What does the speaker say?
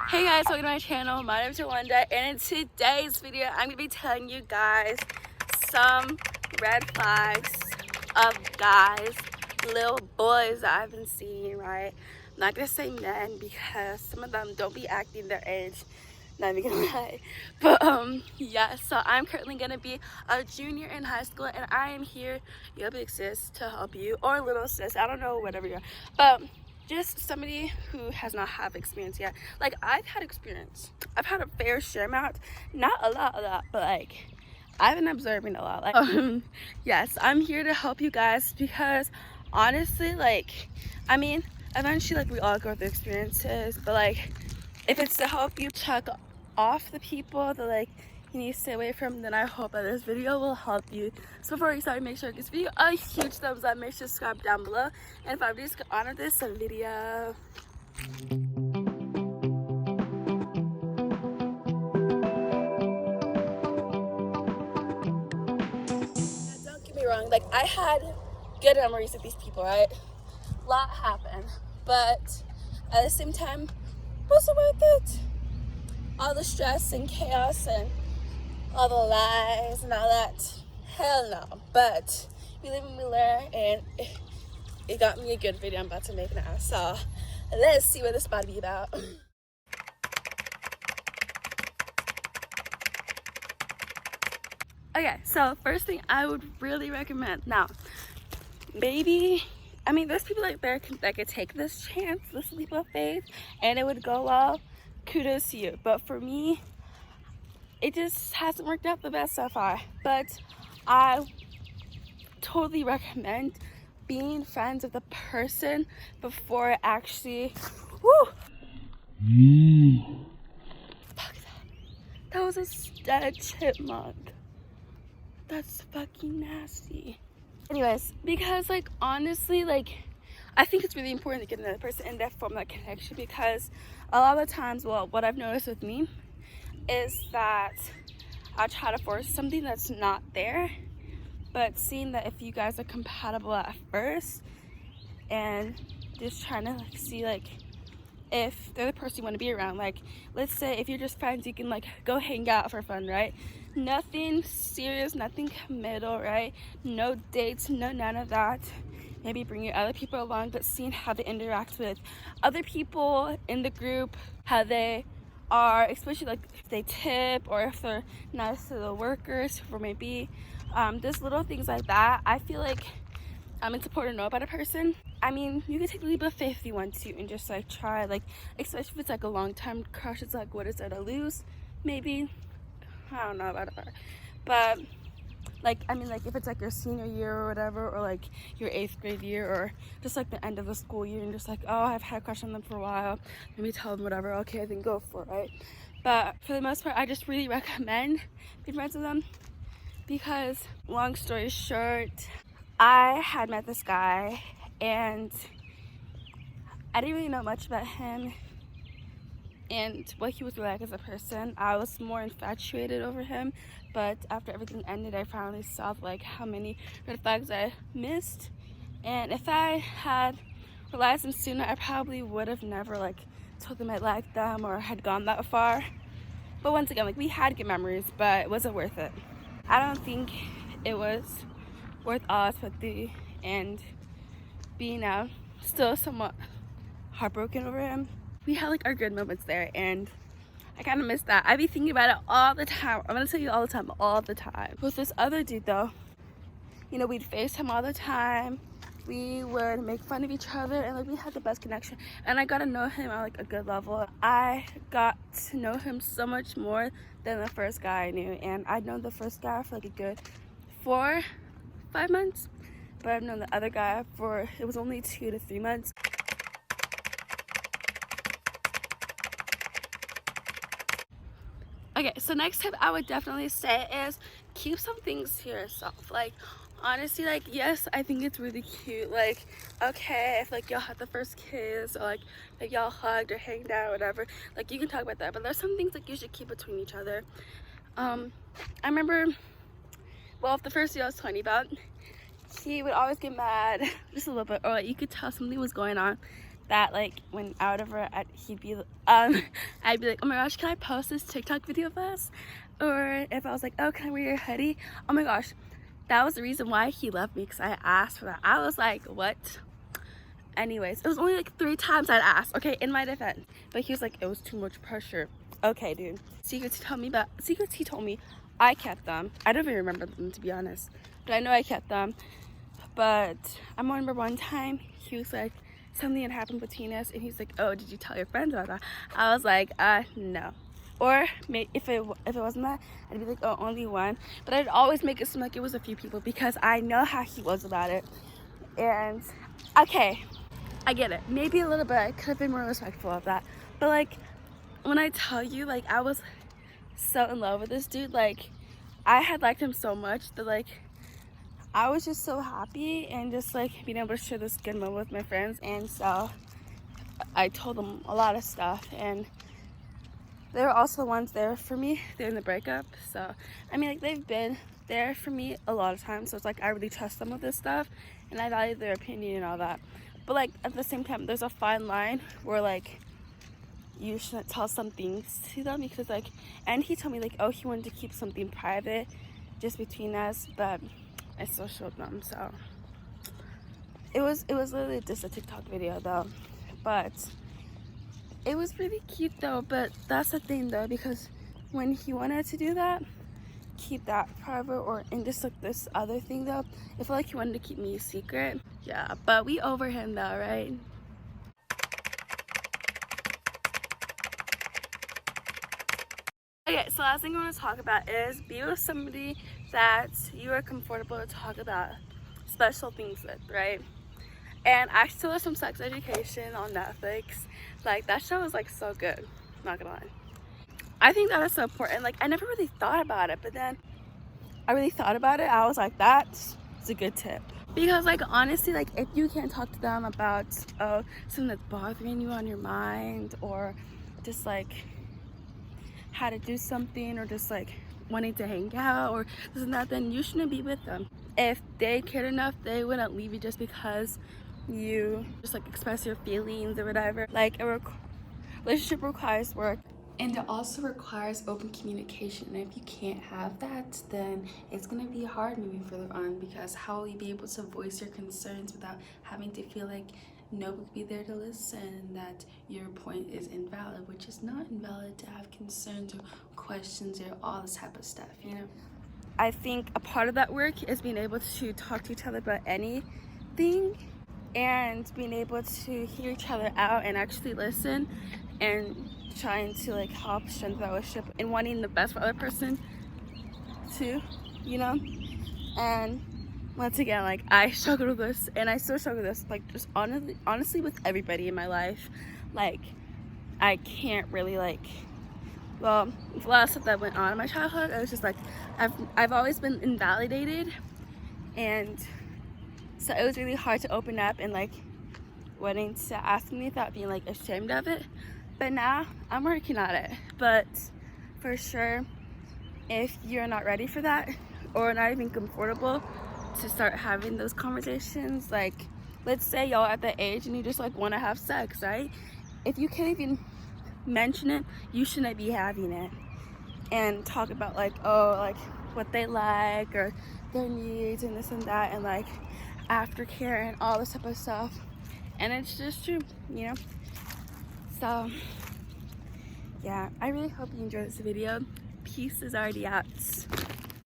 Hey guys, welcome to my channel. My name is Yolanda, and in today's video I'm gonna be telling you guys some red flags of guys, little boys that I've been seeing, right? I'm not gonna say men because some of them don't be acting their age, not even gonna lie. But yeah, so I'm currently gonna be a junior in high school, and I am here, your big sis, to help you, or little sis, I don't know, whatever you're, but just somebody who has not had experience yet. Like, I've had experience. I've had a fair share amount, not a lot, but like I've been observing a lot. Like, yes, I'm here to help you guys because honestly, like, I mean, eventually, like, we all go through experiences, but like, if it's to help you check off the people that like you need to stay away from, then I hope that this video will help you. So before we start, make sure to give this video a huge thumbs up, make sure to subscribe down below, and if I just honor this video. Now, don't get me wrong, like, I had good memories with these people, right? A lot happened, but at the same time, was it worth it? All the stress and chaos and all the lies and all that, hell no. But we live and we learn, and it got me a good video I'm about to make now. So let's see what this is about to be about. Okay, so first thing I would really recommend, now maybe, I mean, there's people like there that could take this chance, this leap of faith, and it would go well. Kudos to you. But for me, it just hasn't worked out the best so far. But I totally recommend being friends with the person before actually, woo! Fuck that. That was a dead chipmunk. That's fucking nasty. Anyways, because like honestly, like, I think it's really important to get another person and that form that connection, because a lot of the times, well, what I've noticed with me is that I'll try to force something that's not there, but seeing that if you guys are compatible at first and just trying to like see like if they're the person you want to be around. Like, let's say if you're just friends, you can like go hang out for fun, right? Nothing serious, nothing committal, right? No dates, no none of that. Maybe bring your other people along, but seeing how they interact with other people in the group, how they are, especially like if they tip or if they're nice to the workers, or maybe just little things like that. I feel like it's important to know about a person. I mean, you can take a leap of faith if you want to and just like try, like, especially if it's like a long time crush. It's like, what is there to lose? Maybe, I don't know about it, but like, I mean, like if it's like your senior year or whatever, or like your 8th grade year, or just like the end of the school year, and just like, oh, I've had a crush on them for a while, maybe tell them whatever, okay, then go for it, right? But for the most part, I just really recommend being friends with them, because long story short, I had met this guy and I didn't really know much about him and what he was like as a person. I was more infatuated over him, but after everything ended, I finally saw like how many red flags I missed, and if I had realized them sooner, I probably would have never like told them I liked them or had gone that far. But once again, like, we had good memories, but it wasn't worth it. I don't think it was worth all sympathy and being still somewhat heartbroken over him. We had like our good moments there, and I kind of miss that. I be thinking about it all the time. I'm gonna tell you all the time. With this other dude though, you know, we'd FaceTime all the time. We would make fun of each other, and like we had the best connection. And I got to know him at like a good level. I got to know him so much more than the first guy I knew, and I'd known the first guy for like a good 4-5 months, but I've known the other guy for, it was only 2 to 3 months. Okay, so next tip I would definitely say is keep some things to yourself. Like, honestly, like, yes, I think it's really cute, like, okay, if like y'all had the first kiss, or like y'all hugged or hanged out or whatever, like, you can talk about that, but there's some things like you should keep between each other. I remember, well, the first year I was 20 about, he would always get mad just a little bit, or like you could tell something was going on, that like when whatever he'd be I'd be like, oh my gosh, can I post this TikTok video of us? Or if I was like, oh, can I wear your hoodie? Oh my gosh, that was the reason why he left me, because I asked for that. I was like, what? Anyways, it was only like 3 times I'd asked, okay, in my defense. But he was like, it was too much pressure. Okay, dude. Secrets he told me, I kept them. I don't even remember them, to be honest, but I know I kept them. But I remember one time he was like, something had happened between us, and he's like, oh, did you tell your friends about that? I was like, no. Or if it wasn't that, I'd be like, oh, only one. But I'd always make it seem like it was a few people, because I know how he was about it. And okay, I get it. Maybe a little bit I could have been more respectful of that. But like, when I tell you, like, I was so in love with this dude, like, I had liked him so much that like I was just so happy, and just like being able to share this good moment with my friends. And so I told them a lot of stuff, and they were also the ones there for me during the breakup. So I mean, like, they've been there for me a lot of times, so it's like I really trust them with this stuff, and I value their opinion and all that. But like at the same time, there's a fine line where like you shouldn't tell some things to them, because like, and he told me like, oh, he wanted to keep something private just between us, but I still showed them. So it was literally just a TikTok video though, but it was really cute though. But that's the thing though, because when he wanted to do that, keep that private, or and just like this other thing though, I feel like he wanted to keep me a secret. Yeah, but we over him though, right? Okay, so last thing I want to talk about is be with somebody that you are comfortable to talk about special things with, right? And I still have some sex education on Netflix. Like, that show is like so good, not gonna lie. I think that is so important. Like, I never really thought about it, but then I really thought about it. I was like, that's a good tip. Because like, honestly, like, if you can't talk to them about something that's bothering you on your mind, or just like how to do something, or just like wanting to hang out or this and that, then you shouldn't be with them. If they cared enough, they wouldn't leave you just because you just like express your feelings or whatever. Like, a relationship requires work, and it also requires open communication. And if you can't have that, then it's gonna be hard moving further on, because how will you be able to voice your concerns without having to feel like nobody will be there to listen, that your point is invalid, which is not invalid to have concerns or questions or all this type of stuff, you know? I think a part of that work is being able to talk to each other about anything, and being able to hear each other out and actually listen, and trying to like help strengthen that relationship, and wanting the best for the other person too, you know? And once again, like, I struggled with this, and I still struggle with this, like, just honestly with everybody in my life. Like, I can't really like, well, a lot of stuff that went on in my childhood, it was just like I've always been invalidated, and so it was really hard to open up and like wanting to ask me without being like ashamed of it. But now I'm working on it. But for sure, if you're not ready for that, or not even comfortable to start having those conversations, like, let's say y'all at the age and you just like want to have sex, right? If you can't even mention it, you shouldn't be having it. And talk about like, oh, like what they like, or their needs, and this and that, and like aftercare and all this type of stuff. And it's just true, you know? So yeah, I really hope you enjoyed this video. Peace is already out.